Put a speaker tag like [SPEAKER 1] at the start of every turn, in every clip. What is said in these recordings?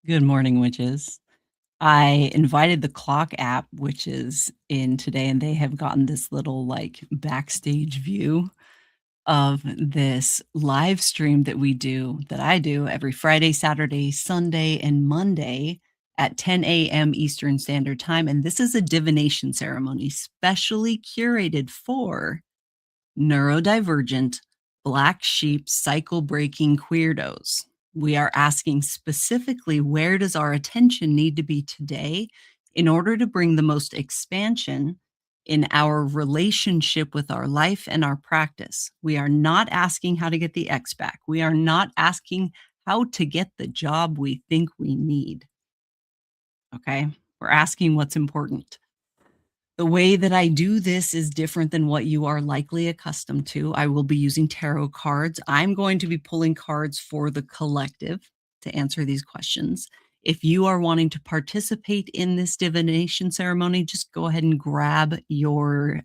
[SPEAKER 1] Good morning, witches. I invited the Clock app, which is in today, and they have gotten this little like backstage view of this live stream that I do every Friday, Saturday, Sunday, and Monday at 10 a.m. Eastern Standard Time. And this is a divination ceremony specially curated for neurodivergent, black sheep, cycle breaking queerdos. We are asking specifically, where does our attention need to be today in order to bring the most expansion in our relationship with our life and our practice? We are not asking how to get the X back. We are not asking how to get the job we think we need. Okay? We're asking what's important. The way that I do this is different than what you are likely accustomed to. I will be using tarot cards. I'm going to be pulling cards for the collective to answer these questions. If you are wanting to participate in this divination ceremony, just go ahead and grab your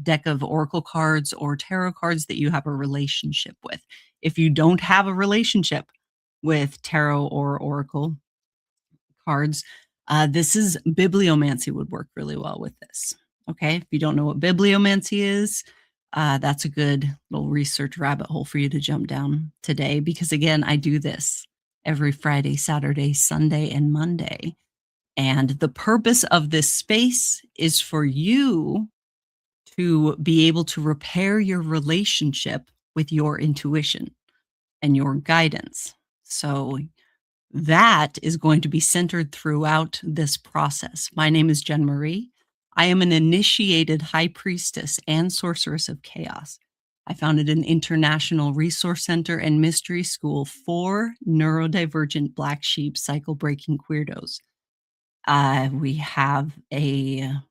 [SPEAKER 1] deck of oracle cards or tarot cards that you have a relationship with. If you don't have a relationship with tarot or oracle cards, this is bibliomancy would work really well with this. Okay, if you don't know what bibliomancy is, that's a good little research rabbit hole for you to jump down today, because again, I do this every Friday, Saturday, Sunday, and Monday. And the purpose of this space is for you to be able to repair your relationship with your intuition and your guidance. So that is going to be centered throughout this process. My name is Jen Marie. I am an initiated high priestess and sorceress of chaos. I founded an international resource center and mystery school for neurodivergent black sheep cycle breaking queerdos. We have an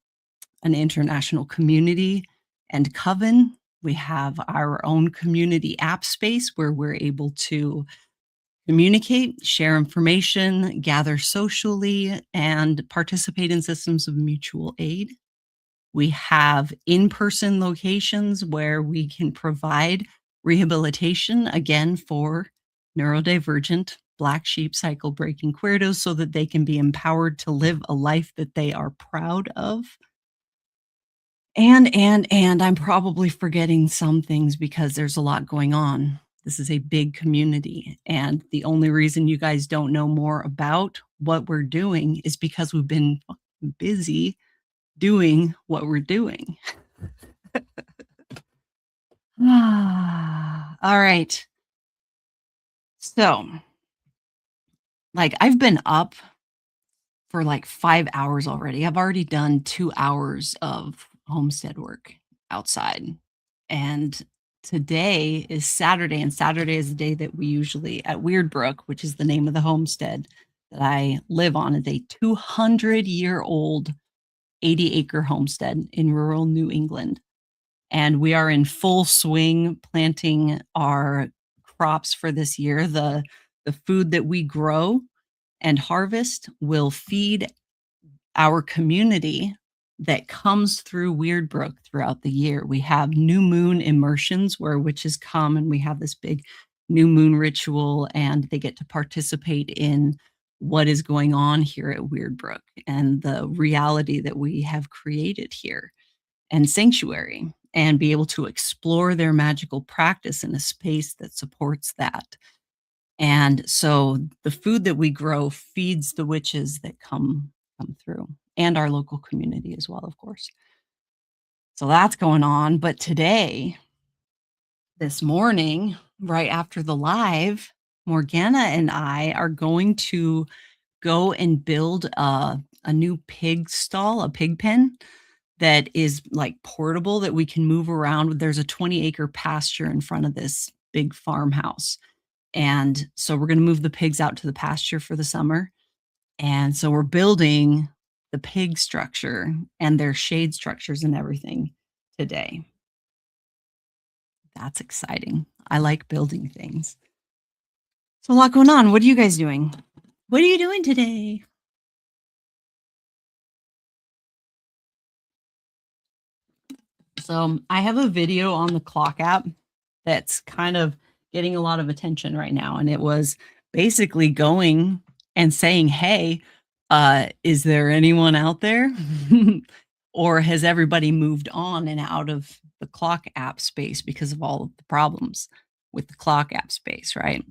[SPEAKER 1] international community and coven. We have our own community app space where we're able to communicate, share information, gather socially, and participate in systems of mutual aid. We have in-person locations where we can provide rehabilitation, again, for neurodivergent black sheep cycle breaking queerdos so that they can be empowered to live a life that they are proud of. And I'm probably forgetting some things because there's a lot going on. This is a big community. And the only reason you guys don't know more about what we're doing is because we've been busy doing what we're doing. All right. So, I've been up for, 5 hours already. I've already done 2 hours of homestead work outside, and today is Saturday, and Saturday is the day that we usually at Weird Brook, which is the name of the homestead that I live on, is a 200-year-old 80-acre homestead in rural New England, and we are in full swing planting our crops for this year. The food that we grow and harvest will feed our community that comes through Weird Brook throughout the year. We have new moon immersions where witches come and we have this big new moon ritual and they get to participate in what is going on here at Weird Brook and the reality that we have created here and sanctuary and be able to explore their magical practice in a space that supports that. And so the food that we grow feeds the witches that come through and our local community as well, of course. So that's going on. But today, this morning, right after the live, Morgana and I are going to go and build a new pig stall, a pig pen that is like portable that we can move around. There's a 20-acre pasture in front of this big farmhouse. And so we're going to move the pigs out to the pasture for the summer. And so we're building the pig structure and their shade structures and everything today. That's exciting. I like building things. So a lot going on. What are you guys doing? What are you doing today? So I have a video on the clock app that's kind of getting a lot of attention right now. And it was basically going and saying, hey, is there anyone out there? Or has everybody moved on and out of the clock app space because of all of the problems with the clock app space, right?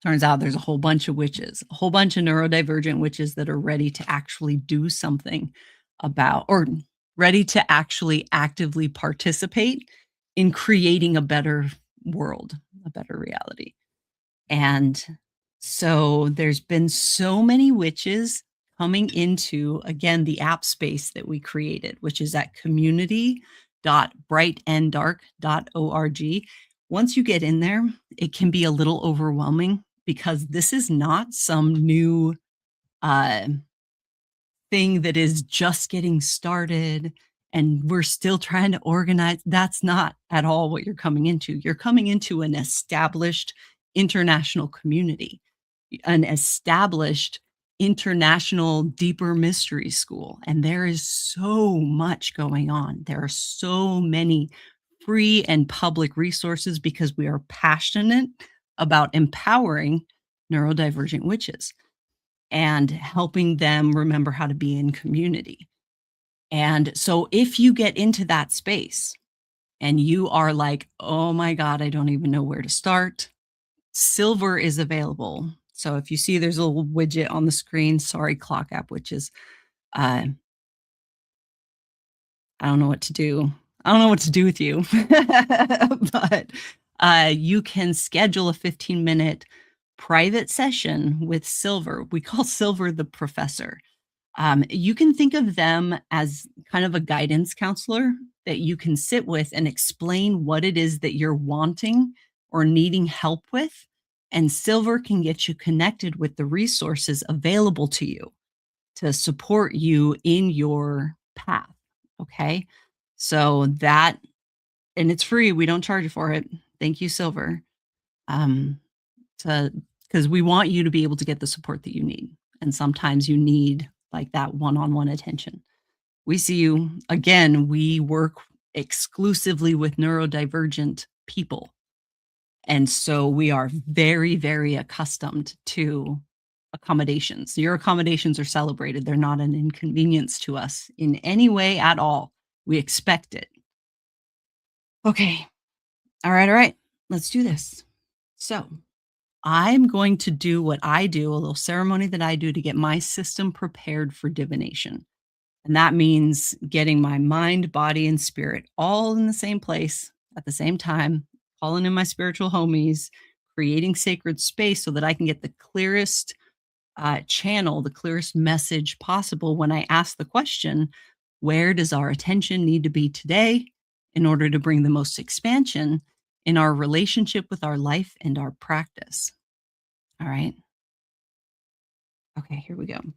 [SPEAKER 1] Turns out there's a whole bunch of witches, a whole bunch of neurodivergent witches that are ready to actually do something about, or ready to actually actively participate in creating a better world, a better reality. And so there's been so many witches coming into, again, the app space that we created, which is at community.brightanddark.org. Once you get in there, it can be a little overwhelming because this is not some new uh, thing that is just getting started and we're still trying to organize. That's not at all what you're coming into. You're coming into an established international community, an established international deeper mystery school. And there is so much going on. There are so many free and public resources because we are passionate about empowering neurodivergent witches and helping them remember how to be in community. And so if you get into that space and you are like, oh my God, I don't even know where to start, silver is available. So if you see there's a little widget on the screen, sorry, clock app, which is, I don't know what to do. I don't know what to do with you, but you can schedule a 15-minute private session with Silver. We call Silver the professor. You can think of them as kind of a guidance counselor that you can sit with and explain what it is that you're wanting or needing help with. And Silver can get you connected with the resources available to you to support you in your path. Okay. So that, and it's free. We don't charge you for it. Thank you, Silver. Um, to because we want you to be able to get the support that you need. And sometimes you need like that one-on-one attention. We see you again, we work exclusively with neurodivergent people. And so we are very, very accustomed to accommodations. Your accommodations are celebrated. They're not an inconvenience to us in any way at all. We expect it. Okay. All right. All right. Let's do this. So I'm going to do what I do, a little ceremony that I do to get my system prepared for divination. And that means getting my mind, body, and spirit all in the same place at the same time, calling in my spiritual homies, creating sacred space so that I can get the clearest channel, the clearest message possible when I ask the question, where does our attention need to be today in order to bring the most expansion in our relationship with our life and our practice? All right. Okay, here we go. I'm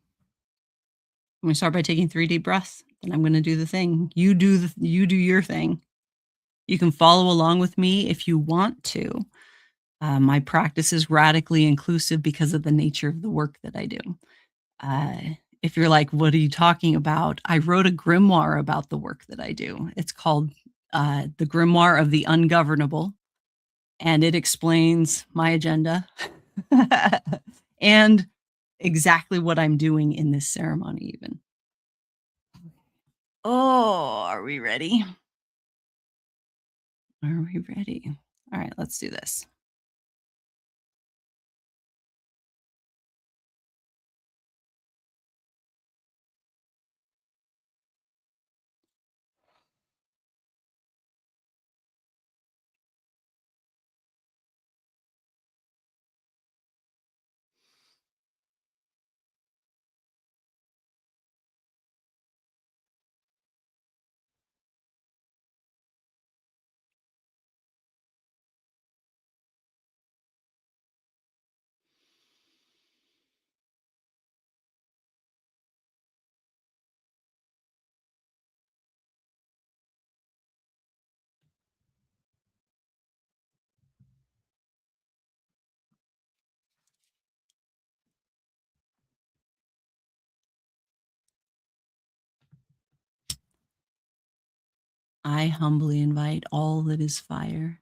[SPEAKER 1] going to start by taking 3 deep breaths. Then I'm going to do the thing. You do your thing. You can follow along with me if you want to. My practice is radically inclusive because of the nature of the work that I do. Uh, if you're like, what are you talking about? I wrote a grimoire about the work that I do. It's called The Grimoire of the Ungovernable, and it explains my agenda and exactly what I'm doing in this ceremony, even. Oh, are we ready? Are we ready? All right, let's do this. I humbly invite all that is fire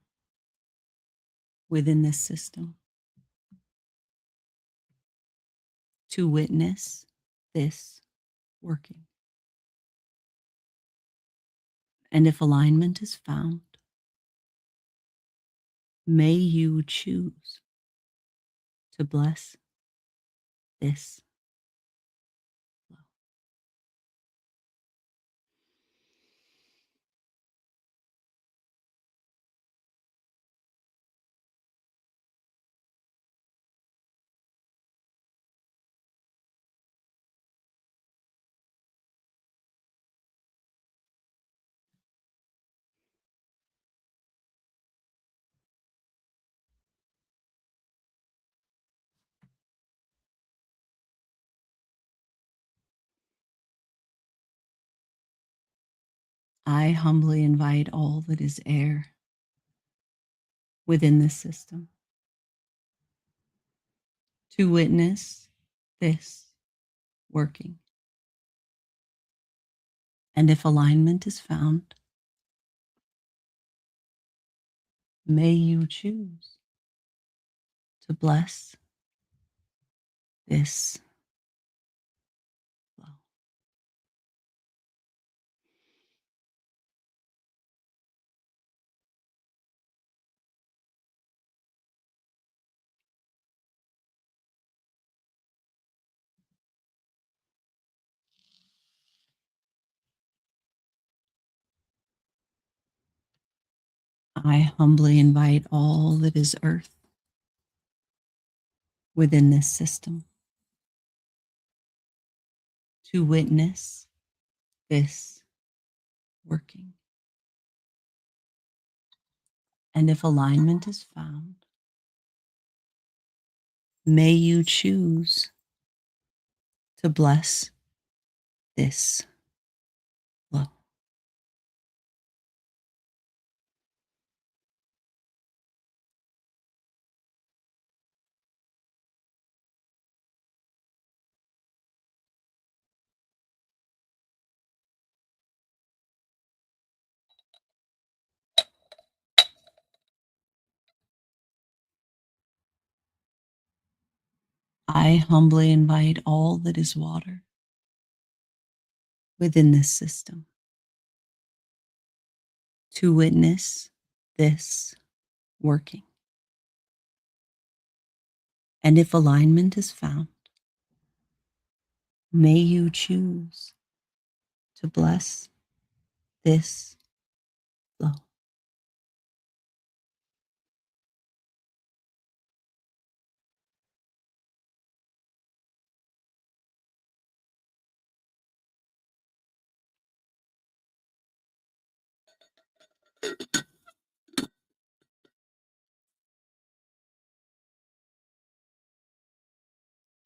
[SPEAKER 1] within this system to witness this working. And if alignment is found, may you choose to bless this flow. I humbly invite all that is air within this system to witness this working. And if alignment is found, may you choose to bless this flow. I humbly invite all that is earth within this system to witness this working. And if alignment is found, may you choose to bless this flow. I humbly invite all that is water within this system to witness this working. And if alignment is found, may you choose to bless this flow.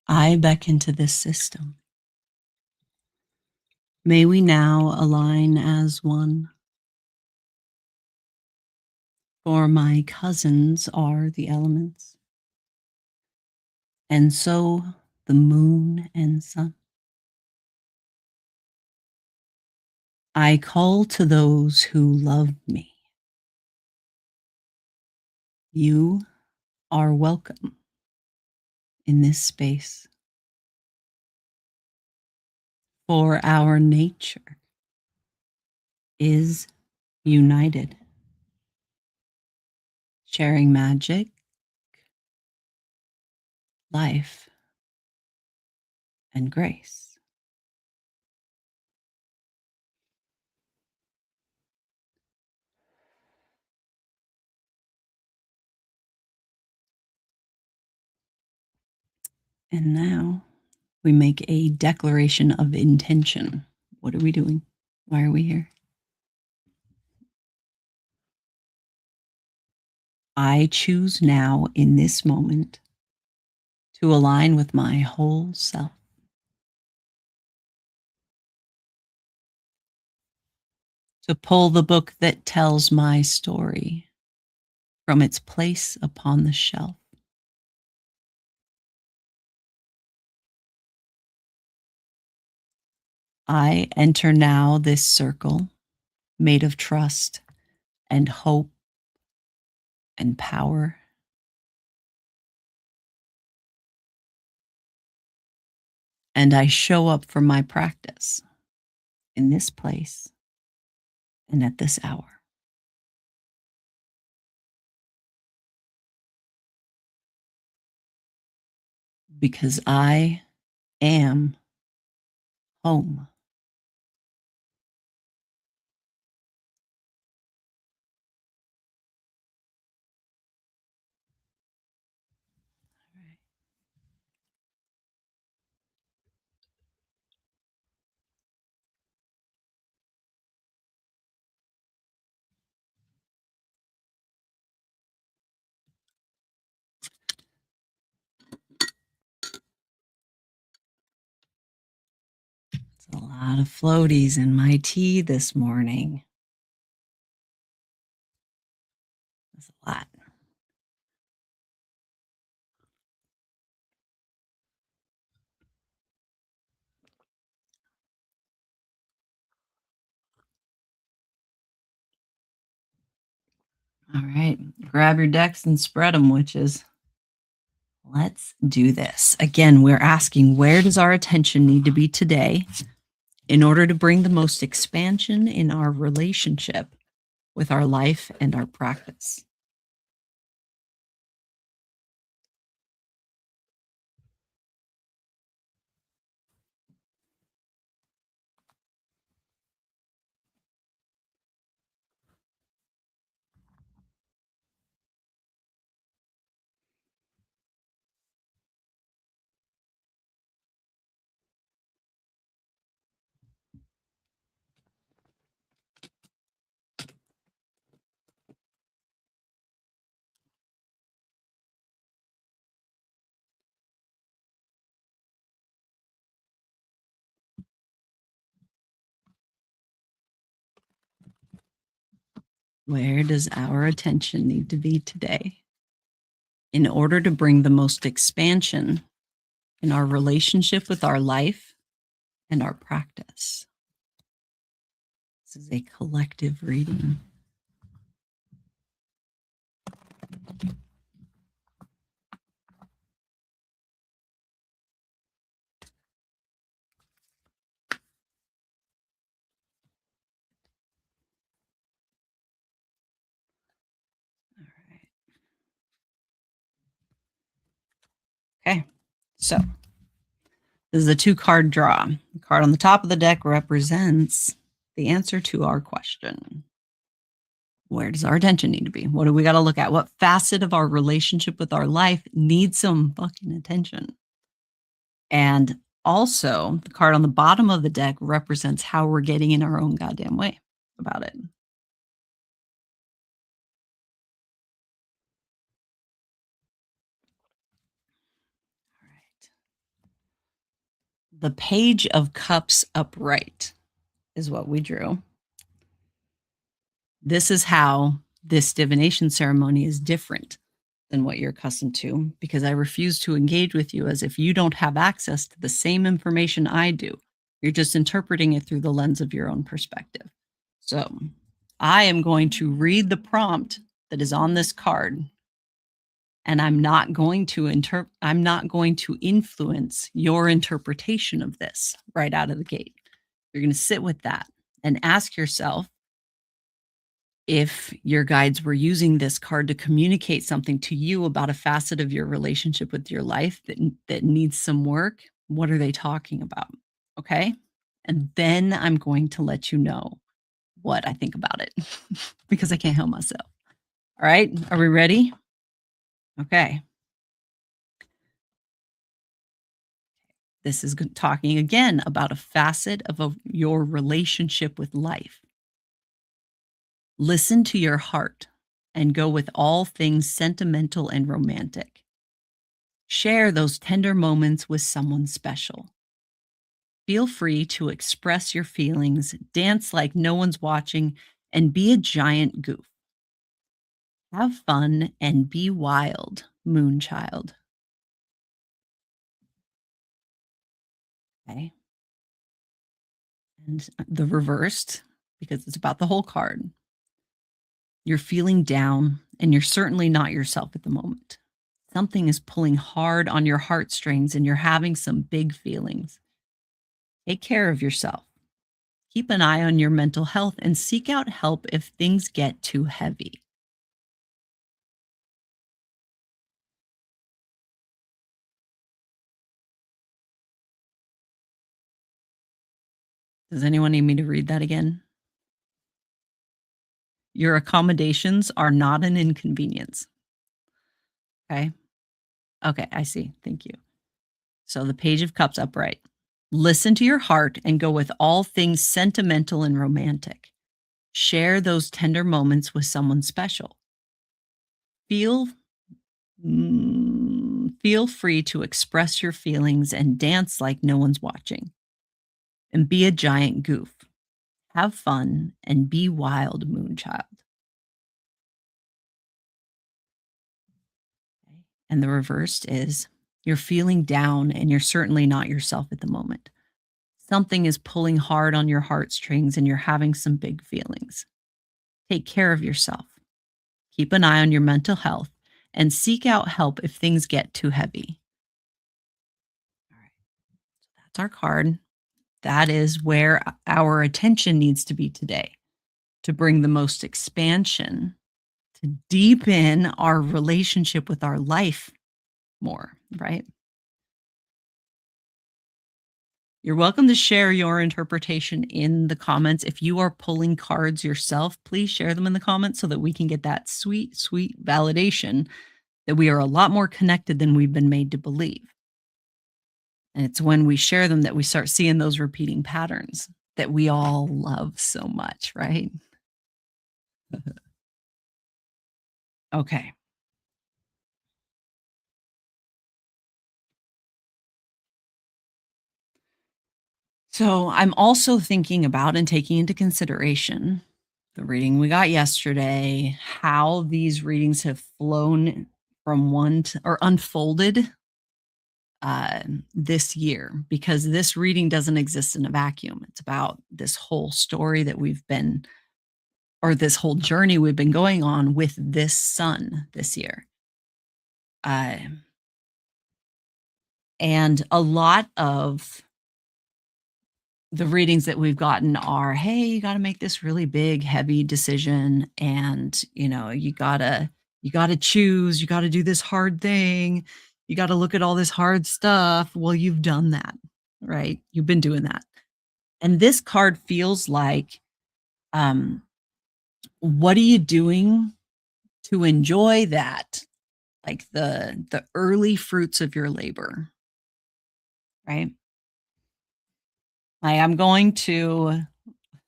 [SPEAKER 1] I beckon to this system. May we now align as one, for my cousins are the elements, and so the moon and sun. I call to those who love me. You are welcome in this space, for our nature is united, sharing magic, life, and grace. And now we make a declaration of intention. What are we doing? Why are we here? I choose now in this moment to align with my whole self, to pull the book that tells my story from its place upon the shelf. I enter now this circle made of trust and hope and power. And I show up for my practice in this place and at this hour. Because I am home. It's a lot of floaties in my tea this morning. That's a lot. All right, grab your decks and spread them, witches. Let's do this. Again, we're asking, where does our attention need to be today in order to bring the most expansion in our relationship with our life and our practice? Where does our attention need to be today in order to bring the most expansion in our relationship with our life and our practice? This is a collective reading. Okay, so this is a 2-card draw. The card on the top of the deck represents the answer to our question. Where does our attention need to be? What do we got to look at? What facet of our relationship with our life needs some fucking attention? And also, the card on the bottom of the deck represents how we're getting in our own goddamn way about it. All right. The Page of Cups upright is what we drew. This is how this divination ceremony is different than what you're accustomed to, because I refuse to engage with you as if you don't have access to the same information I do. You're just interpreting it through the lens of your own perspective. So I am going to read the prompt that is on this card, and I'm not going to influence your interpretation of this right out of the gate. You're going to sit with that and ask yourself, if your guides were using this card to communicate something to you about a facet of your relationship with your life that needs some work, what are they talking about? Okay? And then I'm going to let you know what I think about it because I can't help myself. All right? Are we ready? Okay. This is talking again about a facet of your relationship with life. Listen to your heart and go with all things sentimental and romantic. Share those tender moments with someone special. Feel free to express your feelings, dance like no one's watching, and be a giant goof. Have fun and be wild, Moonchild. Okay. And the reversed, because it's about the whole card. You're feeling down, and you're certainly not yourself at the moment. Something is pulling hard on your heartstrings, and you're having some big feelings. Take care of yourself. Keep an eye on your mental health and seek out help if things get too heavy. Does anyone need me to read that again? Your accommodations are not an inconvenience. Okay. Okay, I see. Thank you. So the Page of Cups upright. Listen to your heart and go with all things sentimental and romantic. Share those tender moments with someone special. Feel feel free to express your feelings and dance like no one's watching. And be a giant goof. Have fun and be wild, Moonchild. Okay. And the reversed is you're feeling down and you're certainly not yourself at the moment. Something is pulling hard on your heartstrings and you're having some big feelings. Take care of yourself. Keep an eye on your mental health and seek out help if things get too heavy. All right. That's our card. That is where our attention needs to be today, to bring the most expansion, to deepen our relationship with our life more, right? You're welcome to share your interpretation in the comments. If you are pulling cards yourself, please share them in the comments so that we can get that sweet, sweet validation that we are a lot more connected than we've been made to believe. And it's when we share them that we start seeing those repeating patterns that we all love so much, right? Okay. So I'm also thinking about and taking into consideration the reading we got yesterday, how these readings have flown from one to, or unfolded this year, because this reading doesn't exist in a vacuum. It's about this whole story that we've been, or this whole journey we've been going on with this sun this year. Uh, and a lot of the readings that we've gotten are, hey, you got to make this really big, heavy decision. And, you got to choose, you got to do this hard thing. You got to look at all this hard stuff. Well, you've done that, right? You've been doing that. And this card feels like, um, what are you doing to enjoy that? Like the early fruits of your labor, right? I'm going to,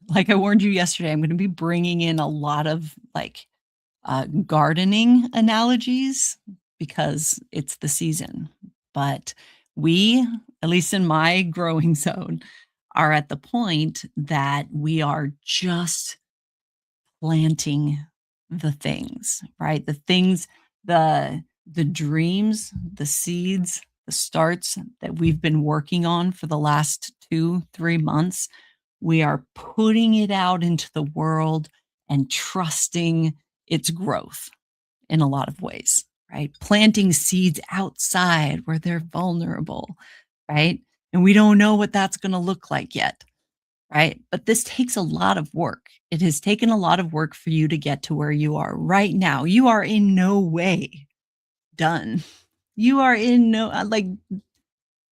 [SPEAKER 1] like I warned you yesterday, I'm going to be bringing in a lot of like gardening analogies because it's the season. But We, at least in my growing zone, are at the point that we are just planting the things, right? The things, the dreams, the seeds, the starts that we've been working on for the last 2, 3 months, we are putting it out into the world and trusting its growth in a lot of ways, right? Planting seeds outside where they're vulnerable, right? And we don't know what that's gonna look like yet, right? But this takes a lot of work. It has taken a lot of work for you to get to where you are right now. You are in no way done. You are in no like,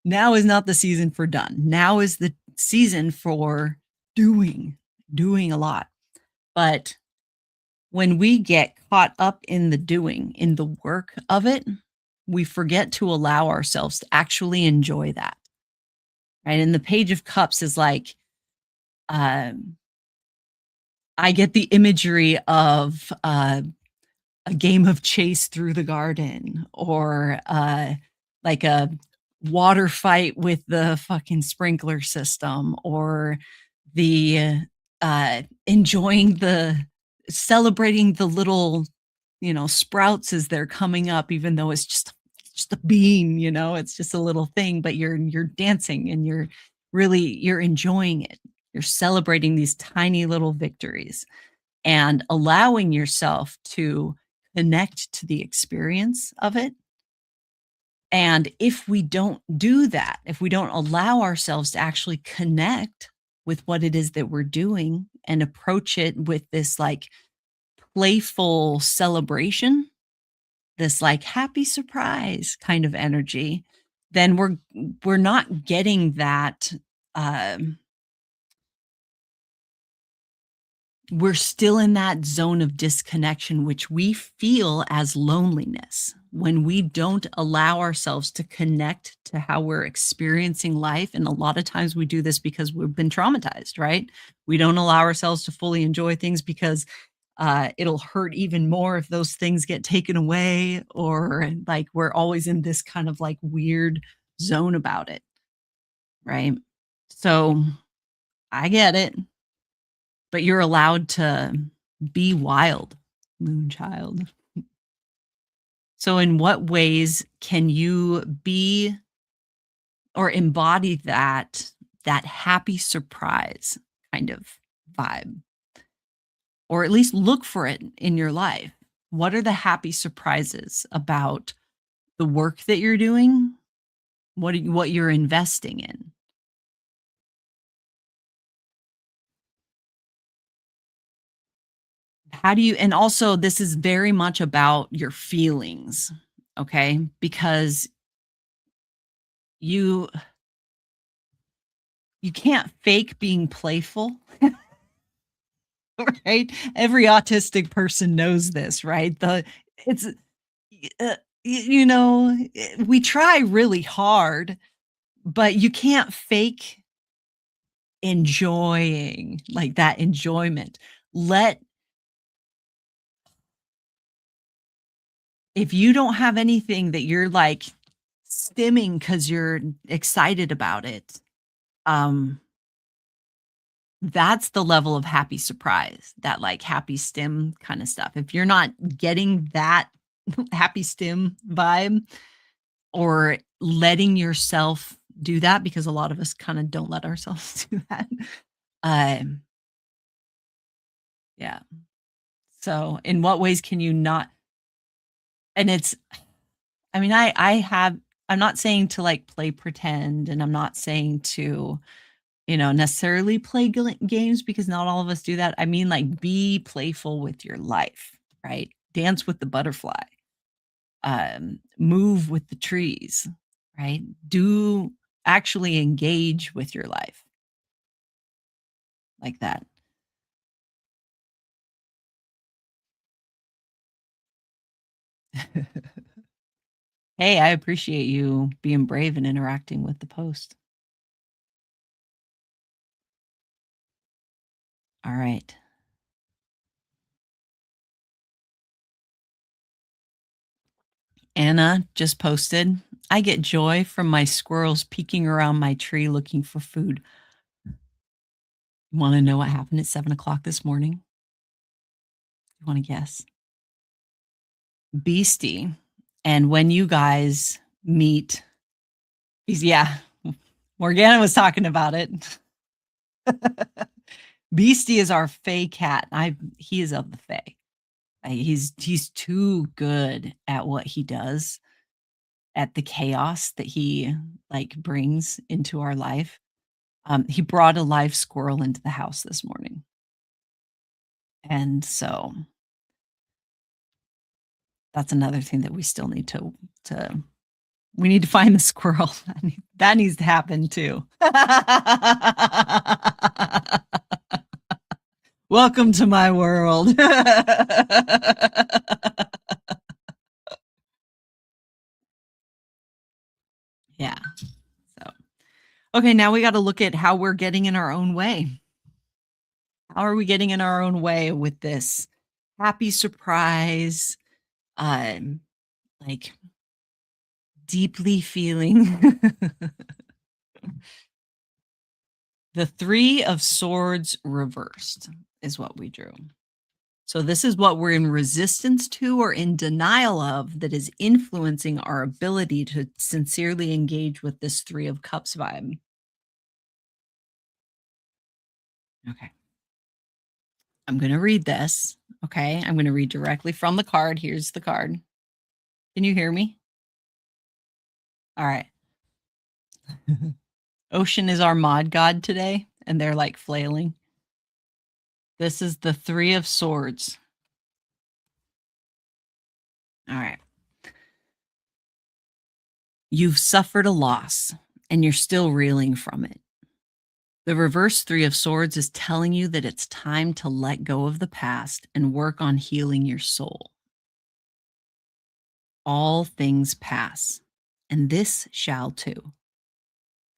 [SPEAKER 1] now is not the season for done. Now is the season for doing, doing a lot. But when we get caught up in the doing, in the work of it, we forget to allow ourselves to actually enjoy that, right? And the Page of Cups is like, um, I get the imagery of a game of chase through the garden or like a water fight with the fucking sprinkler system or the enjoying the celebrating the little, sprouts as they're coming up, even though it's just a bean, it's just a little thing, but you're dancing and you're enjoying it. You're celebrating these tiny little victories and allowing yourself to connect to the experience of it. And if we don't do that, if we don't allow ourselves to actually connect with what it is that we're doing and approach it with this like playful celebration, this like happy surprise kind of energy, then we're not getting that um we're still in that zone of disconnection, which we feel as loneliness when we don't allow ourselves to connect to how we're experiencing life. And a lot of times we do this because we've been traumatized, right? We don't allow ourselves to fully enjoy things because it'll hurt even more if those things get taken away, or like we're always in this kind of like weird zone about it, right? So I get it. But you're allowed to be wild, moonchild. So in what ways can you be or embody that happy surprise kind of vibe? Or at least look for it in your life. What are the happy surprises about the work that you're doing? What you're investing in? How do you, and also this is very much about your feelings, okay? Because you you can't fake being playful, right? Every autistic person knows this, right? It's we try really hard, but you can't fake enjoying, like that enjoyment. Let If you don't have anything that you're like stimming because you're excited about it, um that's the level of happy surprise, that, like, happy stim kinda stuff. If you're not getting that happy stim vibe or letting yourself do that, because a lot of us kinda don't let ourselves do that, um, yeah. So, in what ways can you not, and it's I mean, I'm not saying to, like, play pretend, and I'm not saying to, necessarily play games, because not all of us do that. I mean, like, be playful with your life, right? Dance with the butterfly, move with the trees, right? Do actually engage with your life like that. Hey, I appreciate you being brave and interacting with the post. All right. Anna just posted. I get joy from my squirrels peeking around my tree looking for food. Wanna know what happened at 7 o'clock this morning? You wanna guess? Beastie. And when you guys meet he's yeah, Morgana was talking about it. Beastie is our Fae cat. He is of the Fae. He's too good at what he does, at the chaos that he, like, brings into our life. He brought a live squirrel into the house this morning, and so that's another thing that we still need to we need to find the squirrel. That needs to happen too. Welcome to my world. Yeah, so okay, now we gotta look at how we're getting in our own way. How are we getting in our own way with this happy surprise, um, like, deeply feeling the 3 of Swords reversed is what we drew. So this is what we're in resistance to or in denial of that is influencing our ability to sincerely engage with this 3 of Cups vibe. Okay. I'm gonna read this, okay? I'm gonna read directly from the card. Here's the card. Can you hear me? Alright. Ocean is our mod god today, and they're, like, flailing. This is the 3 of Swords. Alright. You've suffered a loss, and you're still reeling from it. The reverse 3 of Swords is telling you that it's time to let go of the past and work on healing your soul. All things pass, and this shall too.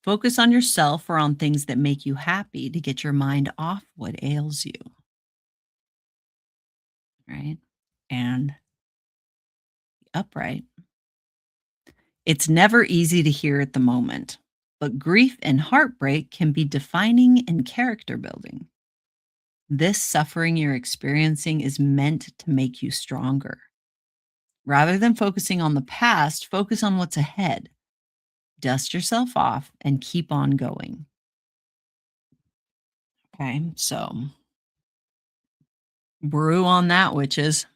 [SPEAKER 1] Focus on yourself or on things that make you happy to get your mind off what ails you, right? And the upright. It's never easy to hear at the moment, but grief and heartbreak can be defining and character building. This suffering you're experiencing is meant to make you stronger. Rather than focusing on the past, focus on what's ahead. Dust yourself off and keep on going. Okay, so brew on that, witches.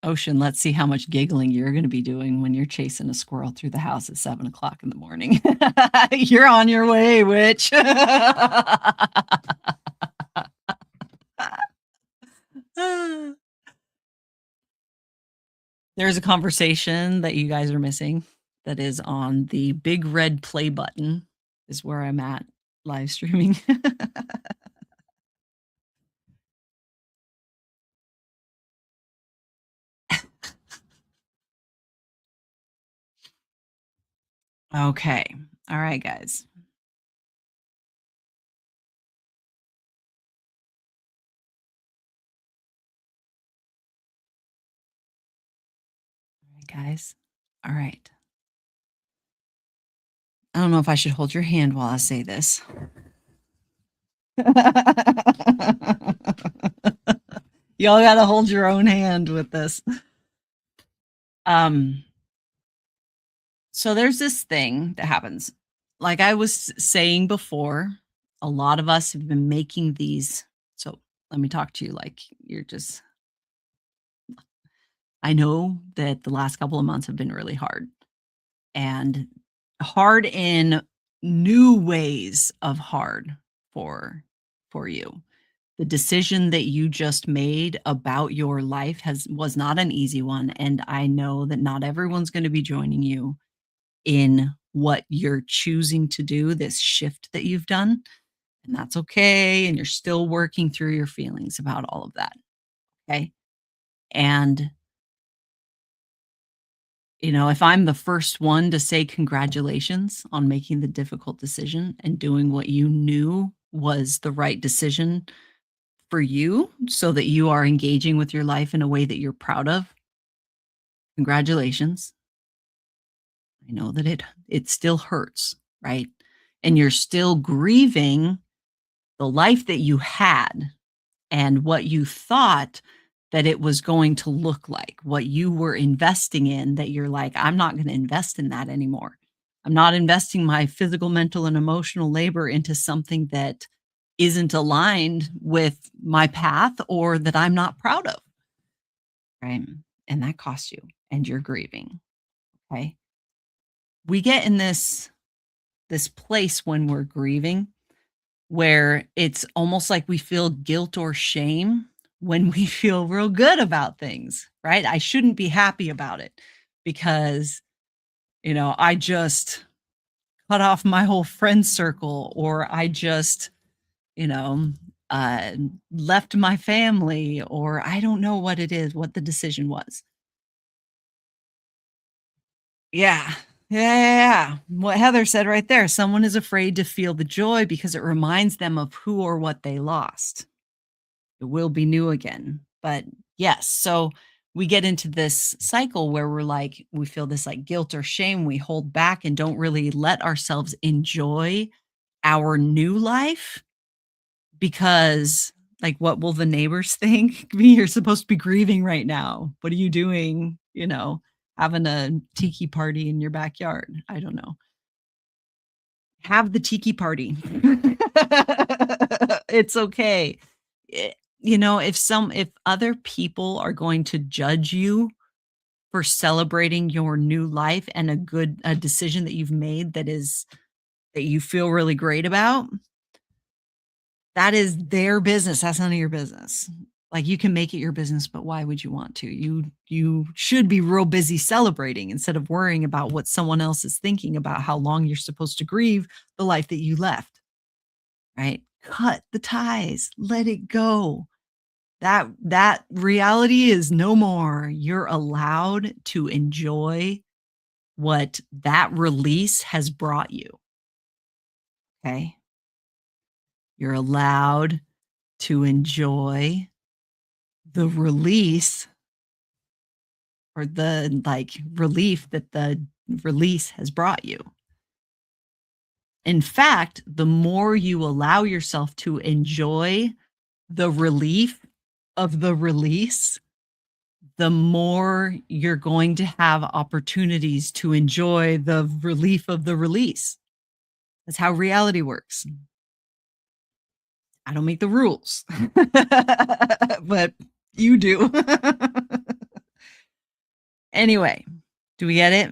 [SPEAKER 1] Ocean, let's see how much giggling you're going to be doing when you're chasing a squirrel through the house at 7 o'clock in the morning. You're on your way, witch. There's a conversation that you guys are missing that is on the big red play button, is where I'm at live streaming. Okay. All right, guys. All right, guys. All right. I don't know if I should hold your hand while I say this. Y'all gotta hold your own hand with this. Um, so there's this thing that happens. Like I was saying before, a lot of us have been making these. So let me talk to you like you're just, I know that the last couple of months have been really hard and hard in new ways of hard for you. The decision that you just made about your life was not an easy one, and I know that not everyone's going to be joining you in what you're choosing to do, this shift that you've done, and that's okay, and you're still working through your feelings about all of that, okay? And if I'm the first one to say congratulations on making the difficult decision and doing what you knew was the right decision for you so that you are engaging with your life in a way that you're proud of, congratulations. I know that it still hurts, right? And you're still grieving the life that you had and what you thought that it was going to look like, what you were investing in that you're like, "I'm not gonna invest in that anymore. I'm not investing my physical, mental, and emotional labor into something that isn't aligned with my path or that I'm not proud of." Right? And that costs you, and you're grieving, okay? We get in this place when we're grieving where it's almost like we feel guilt or shame when we feel real good about things, right? I shouldn't be happy about it because, I just cut off my whole friend circle, or I just, you know, uh, left my family, or I don't know what it is, what the decision was. Yeah. Yeah. What Heather said right there, someone is afraid to feel the joy because it reminds them of who or what they lost. It will be new again. But yes, so we get into this cycle where we feel this like guilt or shame. We hold back and don't really let ourselves enjoy our new life because, like, what will the neighbors think? You're supposed to be grieving right now. What are you doing? Having a tiki party in your backyard. I don't know. Have the tiki party. It's okay. Eh, if other people are going to judge you for celebrating your new life and a decision that you've made that you feel really great about, that is their business. That's none of your business. Like, you can make it your business, but why would you want to? You should be real busy celebrating instead of worrying about what someone else is thinking about how long you're supposed to grieve the life that you left, right? Cut the ties, let it go. That reality is no more. You're allowed to enjoy what that release has brought you, okay? You're allowed to enjoy the release or the, like, relief that the release has brought you. In fact, the more you allow yourself to enjoy the relief of the release, the more you're going to have opportunities to enjoy the relief of the release. That's how reality works. I don't make the rules, but you do. Anyway, do we get it?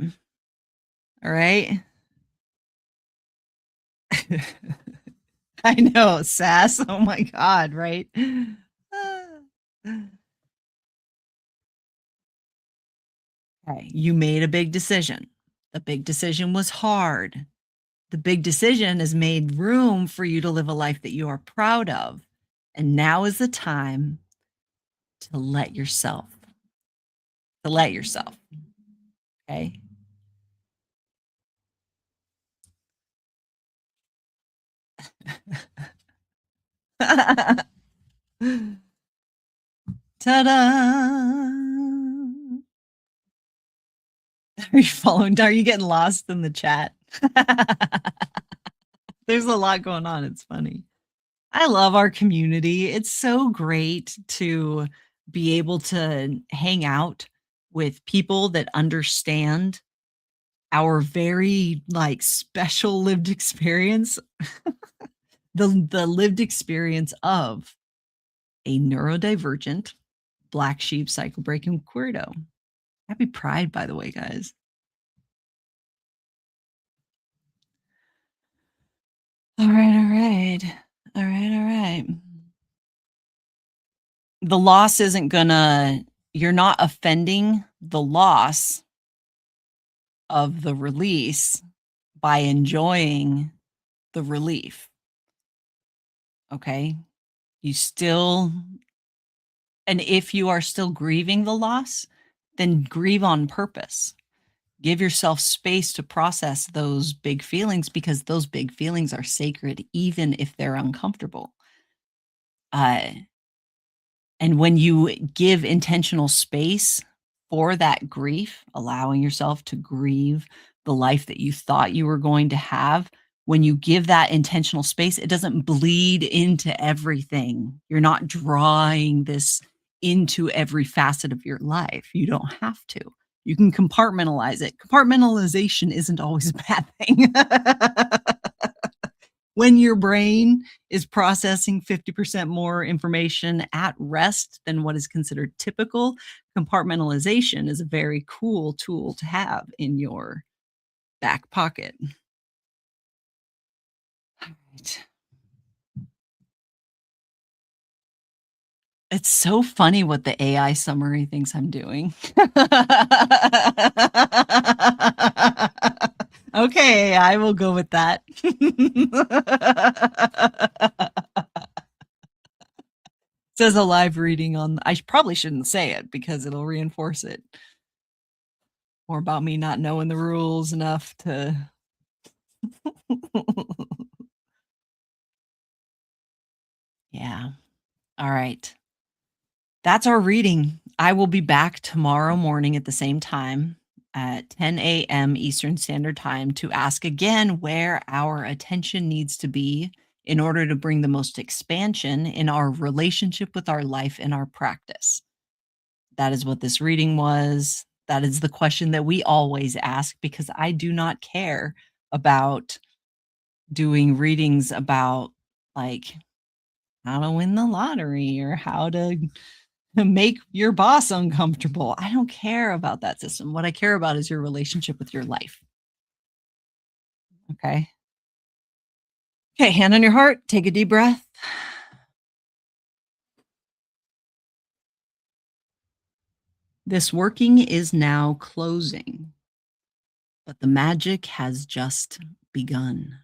[SPEAKER 1] All right. I know, sass. Oh my God, right? Okay, you made a big decision. The big decision was hard. The big decision has made room for you to live a life that you are proud of. And now is the time to let yourself, okay? Ta-da! Are you following? Are you getting lost in the chat? There's a lot going on. It's funny. I love our community. It's so great to be able to hang out with people that understand our very, like, special lived experience, the lived experience of a neurodivergent black sheep cycle breaking weirdo. Happy Pride, by the way, guys. All right, all right. All right, all right. The loss isn't gonna You're not offending the loss of the release by enjoying the relief, okay? You still And if you are still grieving the loss, then grieve on purpose. Give yourself space to process those big feelings because those big feelings are sacred, even if they're uncomfortable. Uh, and when you give intentional space for that grief, allowing yourself to grieve the life that you thought you were going to have, when you give that intentional space, it doesn't bleed into everything. You're not drawing this into every facet of your life. You don't have to. You can compartmentalize it. Compartmentalization isn't always a bad thing. When your brain is processing 50% more information at rest than what is considered typical, compartmentalization is a very cool tool to have in your back pocket. Right. It's so funny what the AI summary thinks I'm doing. Okay, I will go with that. Says a live reading on I probably shouldn't say it because it'll reinforce it. More about me not knowing the rules enough to Yeah. All right. That's our reading. I will be back tomorrow morning at the same time at 10 a.m. Eastern Standard Time to ask again where our attention needs to be in order to bring the most expansion in our relationship with our life and our practice. That is what this reading was. That is the question that we always ask because I do not care about doing readings about like how to win the lottery or how to make your boss uncomfortable. I don't care about that system. What I care about is your relationship with your life. Okay. Okay. Hand on your heart. Take a deep breath. This working is now closing, but the magic has just begun.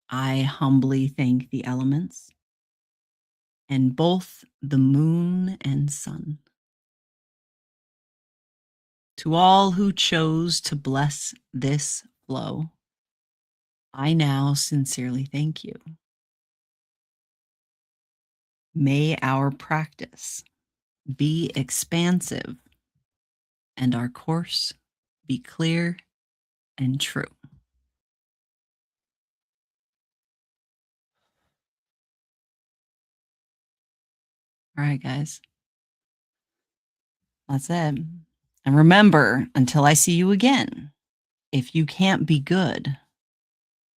[SPEAKER 1] I humbly thank the elements and both the moon and sun. To all who chose to bless this flow, I now sincerely thank you. May our practice be expansive and our course be clear and true. All right, guys, that's it. And remember, until I see you again, if you can't be good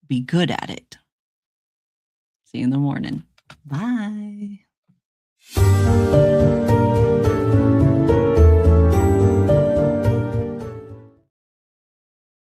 [SPEAKER 1] at it. See you in the morning. Bye.